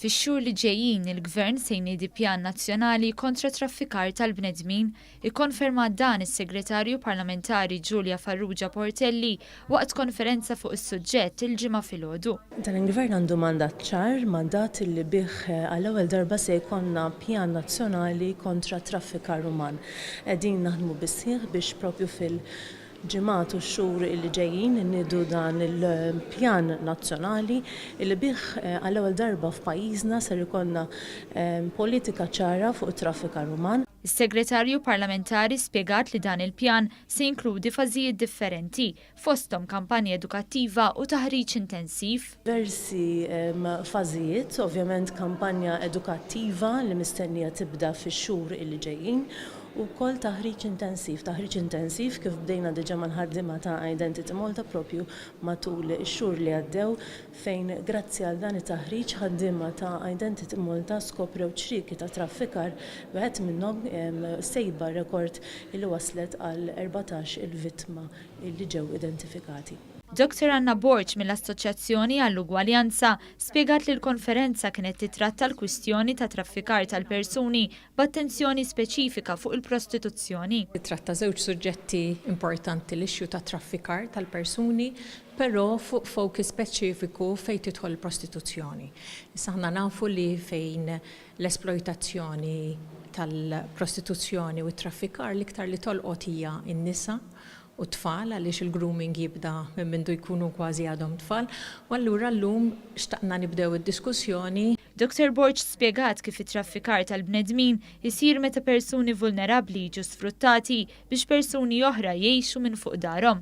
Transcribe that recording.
Fix-xhur li ġejjin il-Gvern se jniedi Pjan Nazzjonali Kontra Traffikar Tal-Bnedmin ikkonferma dan is-Segretarju Parlamentari Giulia Farrugia Portelli waqt konferenza fuq is-suġġett il-ġimgħa filgħodu. Dan il-Gvern għandu mandat ċar, mandat li bih għall-ewwel darba se jkollna Pjan Nazzjonali Kontra Traffikar uman. Qegħdin naħdmu bis-sieħ biex propju ġimgħat u x-xhur li ġejjin innidu dan il-pjan nazzjonali li bih għall-ewwel darba f'pajjiżna ser ikollna politika ċara fuq it-traffikar uman. Is-Segretarju Parlamentari spjegat li dan il-pjan se jinkludi fażijiet differenti, fosthom kampanja edukattiva u taħriġ intensiv. Diversi fażijiet, ovvjament kampanja edukattiva li mistennija tibda fix-xhur li ġejjin. U ukoll taħriġ intensiv kif bdejna diġà mal-ħaddiema ta' Identity Malta propju matul ix-xhur li għaddew fejn grazzi għal dan it-taħriġ ħaddiema ta' Identity Malta skoprew ċriki ta' traffikar wieħed minnhom sejba rekord li waslet għal 14 il-vittma li ġew identifikati. Dr. Anna Borġ mill-Assoċjazzjoni għall-Ugwaljanza spjegat li l-konferenza kienet titratta l-kwistjoni ta' traffikar tal-persuni b'attenzjoni speċifika fuq il-prostituzzjoni. Titratta żewġ suġġetti importanti l-ixju ta' traffikar tal-persuni, però fuq fokus speċifiku fejn tidħol il-prostituzzjoni. Issa aħna nafu li fejn l-esploitazzjoni tal-prostituzzjoni u t-traffikar l-iktar li tolqot hija n-nisa u tfal għaliex il-grooming jibda minn mindu jkunu kważi għadhom tfal, u allura llum xtaqna nibdew id-diskussjoni. Dr. Borġ spjegat kif it-traffikar tal-bnedmin isir meta persuni vulnerabbli jiġu sfruttati biex persuni oħra jgħixu minn fuq darhom.